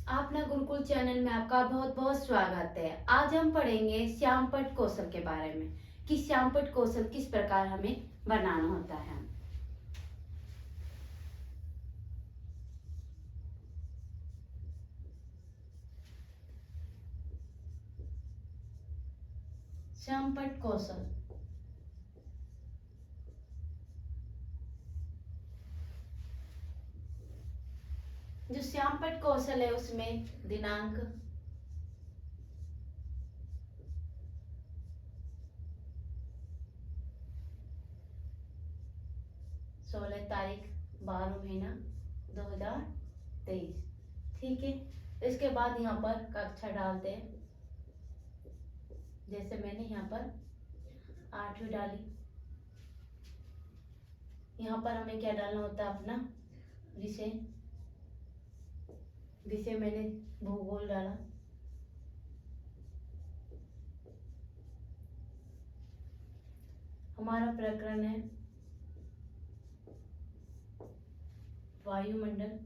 अपना गुरुकुल चैनल में आपका बहुत बहुत स्वागत है। आज हम पढ़ेंगे श्यामपट्ट कौशल के बारे में कि श्यामपट्ट कौशल किस प्रकार हमें बनाना होता है। श्यामपट्ट कौशल जो श्यामपट्ट कौशल है उसमें दिनांक, सोलह तारीख 12 महीना 2023। ठीक है, इसके बाद यहाँ पर कक्षा डालते हैं। जैसे मैंने यहाँ पर 8वीं डाली। यहाँ पर हमें क्या डालना होता है, अपना विषय। विषय मैंने भूगोल डाला। हमारा प्रकरण है वायुमंडल।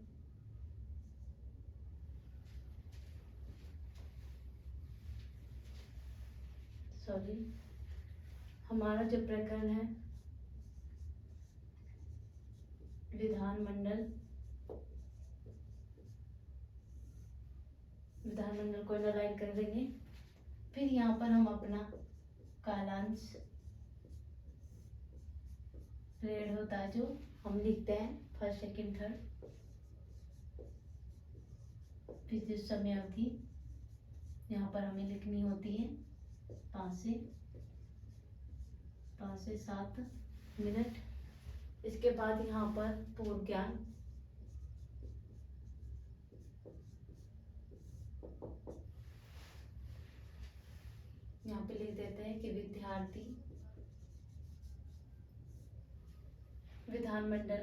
सॉरी, हमारा जो प्रकरण है विधानमंडल। विधानमंडल को अंडरलाइन कर देंगे। फिर यहाँ पर हम अपना कालांश रेड होता है जो हम लिखते हैं फर्स्ट सेकंड थर्ड। फिर जो समय अवधि यहाँ पर हमें लिखनी होती है 5 से 7 मिनट। इसके बाद यहाँ पर पूर्व ज्ञान। यहाँ पे लिख देते हैं कि विद्यार्थी विधानमंडल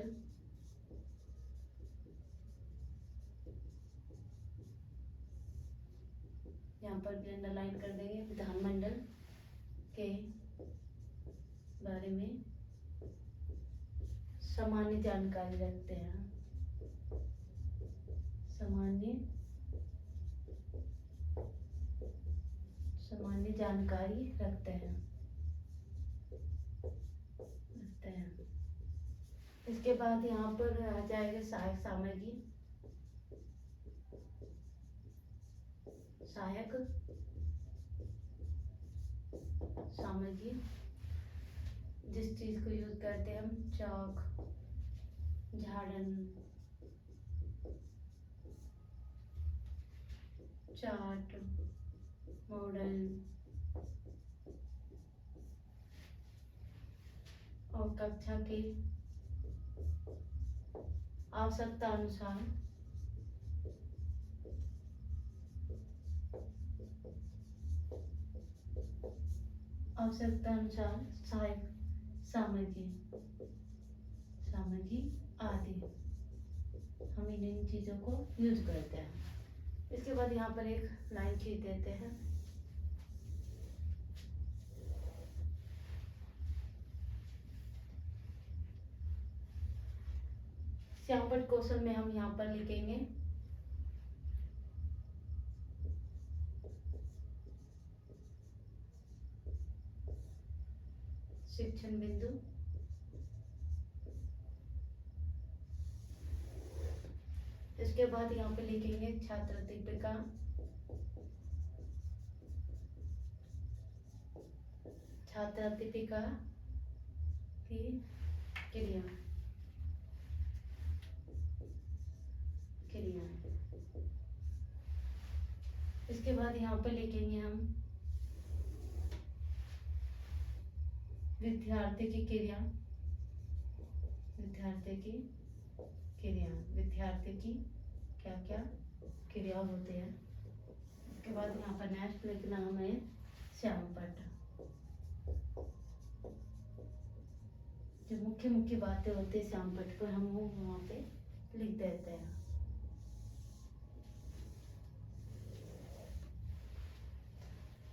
यहाँ पर भी अंडरलाइन कर देंगे। विधानमंडल के बारे में सामान्य जानकारी रखते हैं। सामान्य जानकारी रखते हैं। इसके बाद यहाँ पर आ जाएगा सहायक सामग्री। सहायक सामग्री जिस चीज को यूज करते हैं हम, चौक, झाड़न, चार्ट, मॉडल और कक्षा के आवश्यकता अनुसार सहायक सामग्री आदि हम इन चीजों को यूज करते हैं। इसके बाद यहाँ पर एक लाइन खींच देते हैं। श्यामपट्ट कौशल में हम यहाँ पर लिखेंगे शिक्षण बिंदु। इसके बाद यहाँ पे लिखेंगे छात्र दीपिका। छात्र दीपिका की क्रिया। इसके बाद यहाँ पे लिखेंगे हम विद्यार्थी की क्रिया। विद्यार्थी की क्या क्या क्रिया होते हैं। उसके बाद यहाँ पर नेक्स्ट लिखना हमें श्यामपट्ट। जो मुख्य मुख्य बातें होती है श्यामपट्ट पर, हम वो वहाँ पे लिख देते हैं।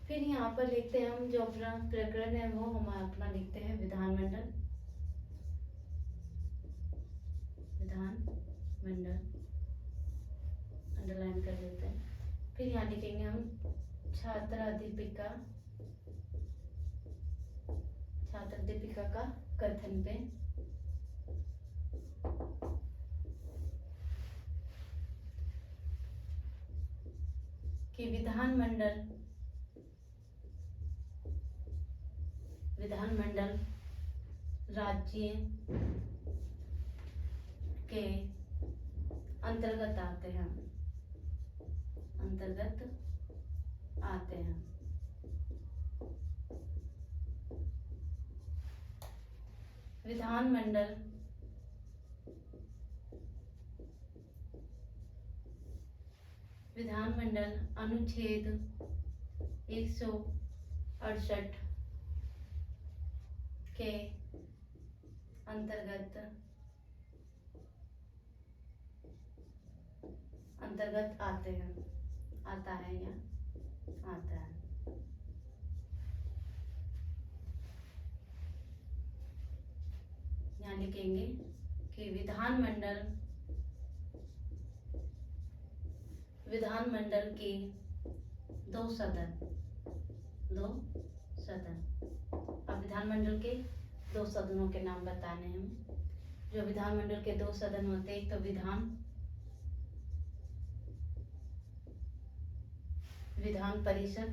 फिर यहाँ पर लिखते हैं हम जो अपना प्रकरण है वो हम अपना लिखते हैं विधानमंडल। अंडरलाइन कर देते हैं। फिर यहाँ लिखेंगे हम छात्रा दीपिका, छात्रा दीपिका का कथन पे कि विधानमंडल राज्य के अंतर्गत आते हैं, विधानमंडल अनुच्छेद 168 के अंतर्गत आता है। यहाँ लिखेंगे कि विधानमंडल के दो सदन। अब विधानमंडल के दो सदनों के नाम बताने हैं। जो विधानमंडल के दो सदन होते हैं, तो विधान परिषद,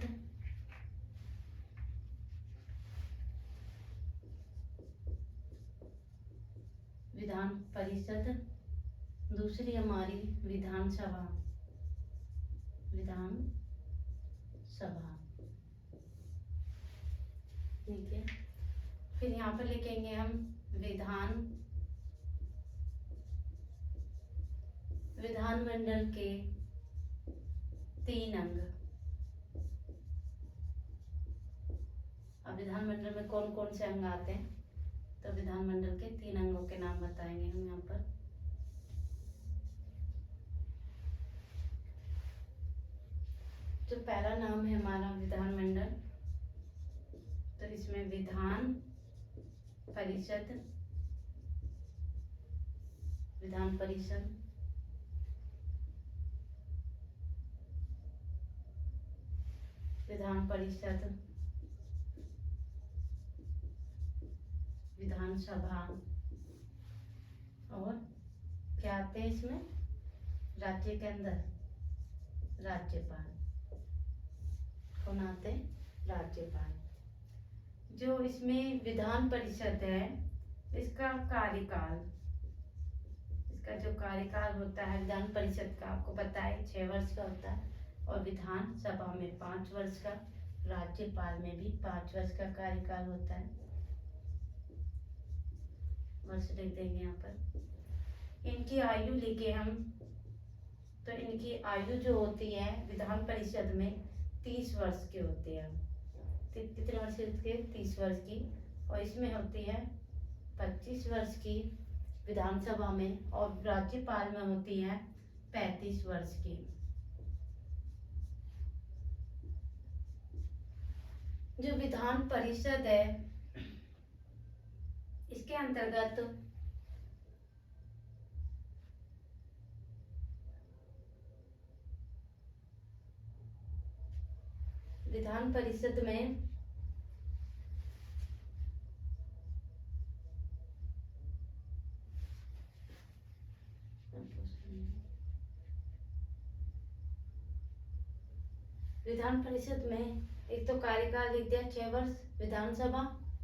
दूसरी हमारी विधानसभा। ठीक है। फिर यहाँ पर लिखेंगे हम विधानमंडल के 3 अंग। अब विधानमंडल में कौन कौन से अंग आते हैं, तो विधानमंडल के 3 अंगों के नाम बताएंगे हम यहाँ पर। जो पहला नाम है हमारा विधानमंडल, तो इसमें विधान परिषद, विधानसभा, और क्या आते हैं इसमें, राज्य के अंदर राज्यपाल। कौन आते हैं, राज्यपाल। जो इसमें विधान परिषद है, इसका जो कार्यकाल होता है विधान परिषद का, आपको पता है 6 वर्ष का होता है, और विधानसभा में 5 वर्ष का, राज्यपाल में भी 5 वर्ष का कार्यकाल होता है। वर्ष लिख देंगे यहाँ पर। इनकी आयु लिखे हम, तो इनकी आयु जो होती है विधान परिषद में 30 वर्ष की होती है। कितने वर्ष की, 30 वर्ष की, और इसमें होती है 25 वर्ष की विधानसभा में, और राज्यपाल में होती है 35 वर्ष की। जो विधान परिषद है, इसके अंतर्गत विधान परिषद में एक तो कार्यकाल लिख दिया 6 वर्ष, विधानसभा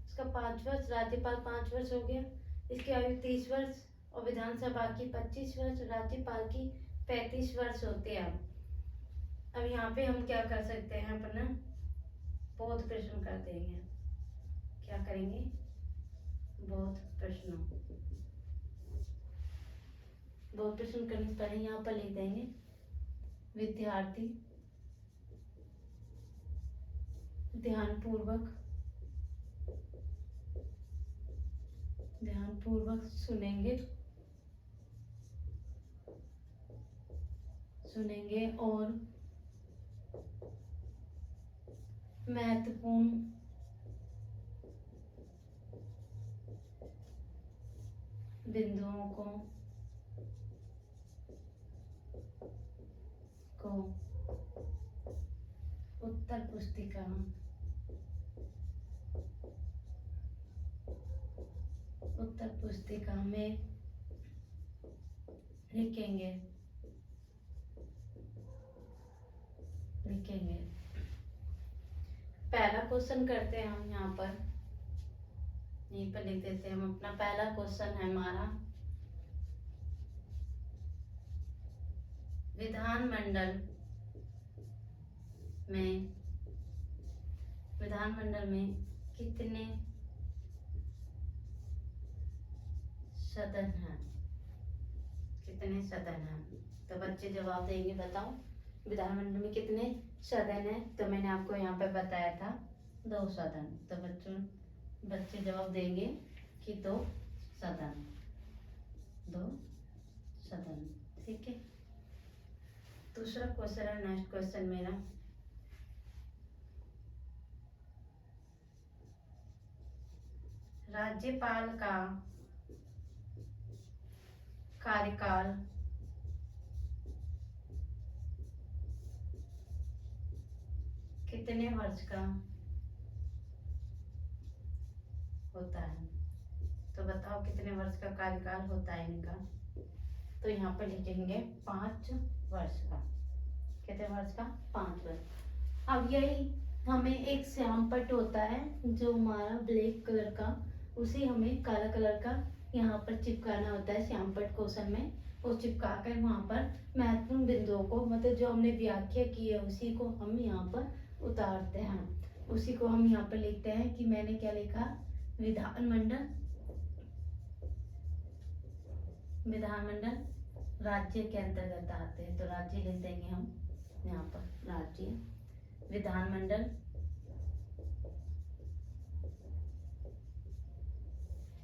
इसका 5 वर्ष, राज्यपाल 5 वर्ष हो गया, इसकी आयु 30 वर्ष, और विधानसभा की 25 वर्ष, राज्यपाल की 35 वर्ष होते हैं। अब यहाँ पे हम क्या कर सकते हैं, अपना बहुत प्रश्न कर देंगे। क्या करेंगे, बहुत प्रश्न करने से पहले यहाँ पर लिख देंगे विद्यार्थी ध्यानपूर्वक सुनेंगे और महत्वपूर्ण बिंदुओं को उत्तर पुस्तिका, उत्तर पुस्तिका में लिखेंगे पहला क्वेश्चन करते हैं हम। यहाँ पर यहीं पर लिख देते हैं हम। अपना पहला क्वेश्चन है हमारा, विधानमंडल में कितने सदन हैं? कितने सदन हैं? तो बच्चे जवाब देंगे, बताओ विधानमंडल में कितने सदन हैं? तो मैंने आपको यहाँ पे बताया था 2 सदन। तो बच्चे जवाब देंगे कि 2 सदन, 2 सदन। ठीक है। दूसरा क्वेश्चन है, नेक्स्ट क्वेश्चन मेरा, राज्यपाल का कार्यकाल कितने वर्ष का होता है? तो बताओ कितने वर्ष का कार्यकाल होता है इनका? तो यहाँ पर लिखेंगे 5 वर्ष का। कितने वर्ष का? 5 वर्ष। अब यही हमें एक श्यामपट्ट होता है जो हमारा ब्लैक कलर का, उसे हमें काला कलर का यहाँ पर चिपकाना होता है श्यामपट्ट क्वेश्चन में। वो चिपका कर वहाँ पर महत्वपूर्ण बिंदुओं को, मतलब जो हमने व्याख्या की है उसी को हम यहाँ पर उतारते हैं। उसी को हम यहाँ पर लिखते हैं कि मैंने क्या लिखा, विधानमंडल राज्य के अंतर्गत आते हैं। तो राज्य लिख देंगे हम यहाँ पर, राज्य, विधानमंडल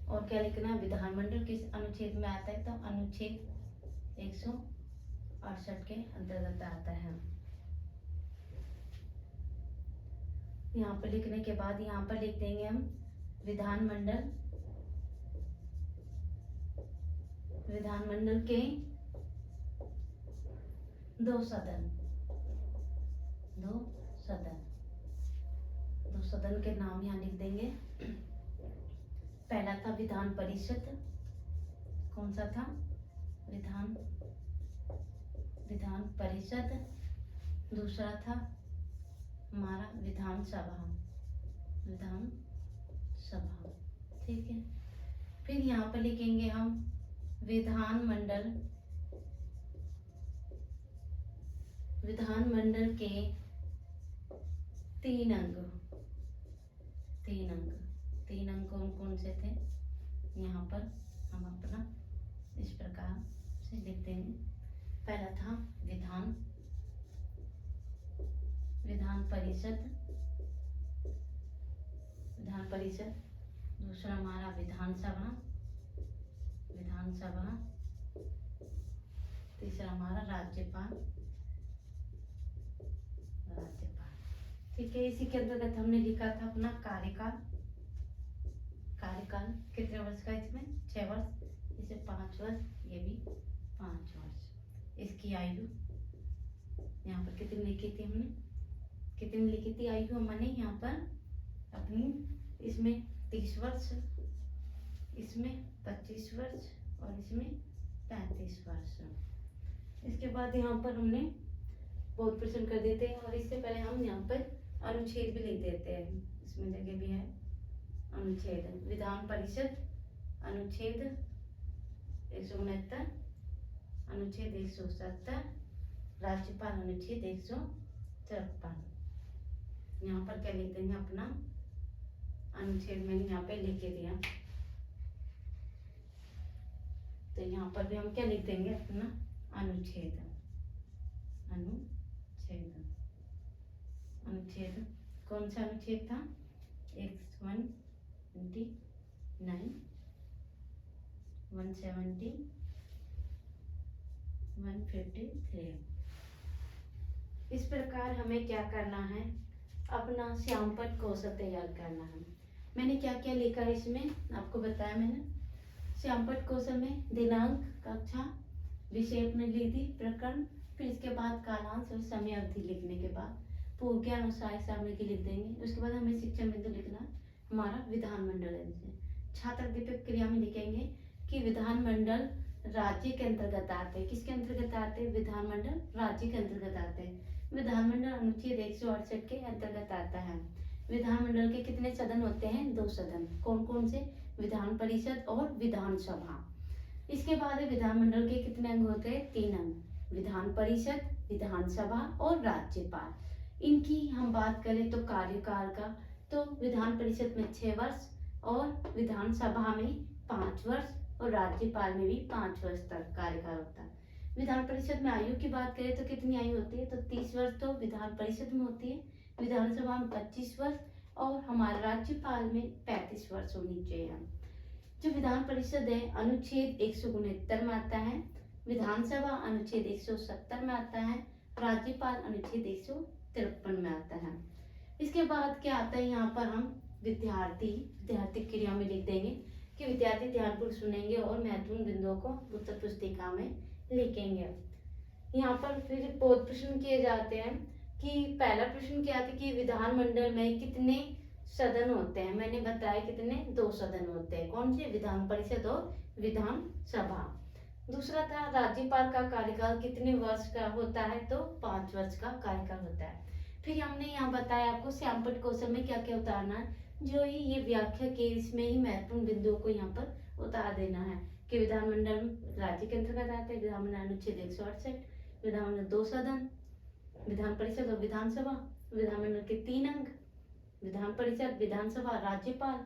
और क्या लिखना, विधानमंडल किस अनुच्छेद में आता है? तो अनुच्छेद 168 के अंतर्गत आता है। यहाँ पर लिखने के बाद यहाँ पर लिख देंगे हम विधानमंडल के 2 सदन, 2 सदन, 2 सदन के नाम यहाँ लिख देंगे। पहला था विधान परिषद, कौन सा था? विधान परिषद। दूसरा था हमारा विधानसभा, ठीक है। फिर यहाँ पर लिखेंगे हम विधानमंडल के 3 अंग, 3 अंग कौन कौन से थे? यहाँ पर हम अपना इस प्रकार से लिख देंगे। पहला था विधान परिषद, दूसरा हमारा विधानसभा, तीसरा हमारा राज्यपाल। ठीक है। इसी के अंतर्गत हमने लिखा था अपना कार्यकाल कितने वर्ष का? इसमें 6 वर्ष, इसे 5 वर्ष, ये भी 5 वर्ष। इसकी आयु यहाँ पर कितनी लिखी थी हमने? कितनी लिखी थी आयु हमने यहाँ पर अपनी? इसमें 30 वर्ष, इसमें 25 वर्ष और इसमें 35 वर्ष। इसके बाद यहाँ पर हमने बहुत प्रश्न कर देते हैं और इससे पहले हम यहाँ पर अनुच्छेद भी लिख देते हैं। इसमें जगह भी है अनुच्छेद। विधान परिषद अनुच्छेद 169, अनुच्छेद 170, राज्यपाल अनुच्छेद 153। यहाँ पर क्या लिख देंगे अपना अनुच्छेद, मैंने यहाँ पे लिख के दिया। तो यहाँ पर भी हम क्या लिख देंगे अपना अनुच्छेद, कौन सा अनुच्छेद था? 129, 170, 153। इस प्रकार हमें क्या करना है, अपना श्यामपट्ट कौशल तैयार करना है। मैंने क्या क्या लिखा है इसमें आपको बताया मैंने। श्यामपट्ट कौशल में दिनांक, कक्षा, विषय अपने लिख दी, प्रकरण, फिर इसके बाद कालांश और समय अवधि लिखने के बाद पूर्व के अनुसार सामने लिख देंगे। उसके बाद हमें शिक्षण बिंदु लिखना है हमारा विधानमंडल है। छात्र दीपक क्रिया में लिखेंगे कि विधानमंडल राज्य के अंतर्गत आते हैं। किसके अंतर्गत आते हैं? विधानमंडल राज्य के अंतर्गत आते हैं। विधानमंडल अनुच्छेद 168 के अंतर्गत आता है। विधानमंडल के कितने सदन होते हैं? 2 सदन। कौन कौन से? विधान परिषद और विधानसभा। इसके बाद विधानमंडल के कितने अंग होते हैं? 3 अंग, विधान परिषद, विधानसभा और राज्यपाल। इनकी हम बात करें तो कार्यकाल का, तो विधान परिषद में 6 वर्ष और विधानसभा में 5 वर्ष और राज्यपाल में भी 5 वर्ष तक कार्यकाल होता है। विधान परिषद में आयु की बात करें तो कितनी आयु होती है? तो 30 वर्ष तो विधान परिषद में होती है, विधानसभा में 25 वर्ष और हमारे राज्यपाल में 35 वर्ष होनी चाहिए। जो विधान परिषद है अनुच्छेद 169 में आता है, विधानसभा अनुच्छेद 170 में आता है, राज्यपाल अनुच्छेद 153 में आता है। इसके बाद क्या आता है? यहाँ पर हम विद्यार्थी क्रिया में लिख देंगे कि विद्यार्थी ध्यानपूर्वक सुनेंगे और महत्वपूर्ण बिंदुओं को उत्तर पुस्तिका में लिखेंगे। यहाँ पर फिर बहुत प्रश्न किए जाते हैं कि पहला प्रश्न क्या था कि विधानमंडल में कितने सदन होते हैं? मैंने बताया कितने? 2 सदन होते हैं। कौन से? विधान परिषद और विधानसभा। दूसरा था राज्यपाल का कार्यकाल कितने वर्ष का होता है? तो 5 वर्ष का कार्यकाल होता है। फिर हमने यहाँ बताया आपको श्यामपट्ट कौशल में क्या क्या उतारना है, जो ही ये व्याख्या के इसमें ही महत्वपूर्ण बिंदुओं को यहाँ पर उतार देना है कि विधानमंडल राज्य के अंतर्गत आते हैं, विधानमंडल अनुच्छेद 168, विधानमंडल 2 सदन, विधान परिषद और विधानसभा, विधानमंडल के 3 अंग, विधान परिषद, विधानसभा, राज्यपाल,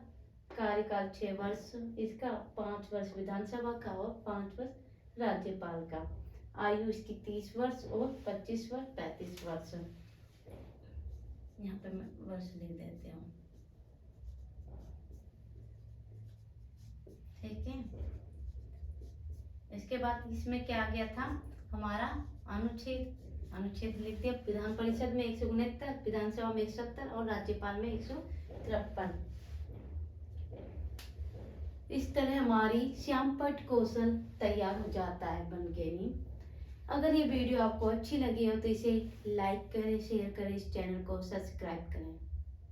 कार्यकाल 6 वर्ष इसका, 5 वर्ष विधानसभा का और 5 वर्ष राज्यपाल का। आयु इसकी 30 वर्ष और 25 वर्ष 35 वर्ष। यहाँ पे मैं वर्ष लिख देती हूँ, ठीक है। इसके बाद इसमें क्या आ गया था? हमारा अनुच्छेद लिख दिया। विधान परिषद में 169, विधानसभा में 170 और राज्यपाल में 153। इस तरह हमारी श्यामपट्ट कौशल तैयार हो जाता है बनके नहीं। अगर ये वीडियो आपको अच्छी लगी हो तो इसे लाइक करें, शेयर करें, इस चैनल को सब्सक्राइब करें।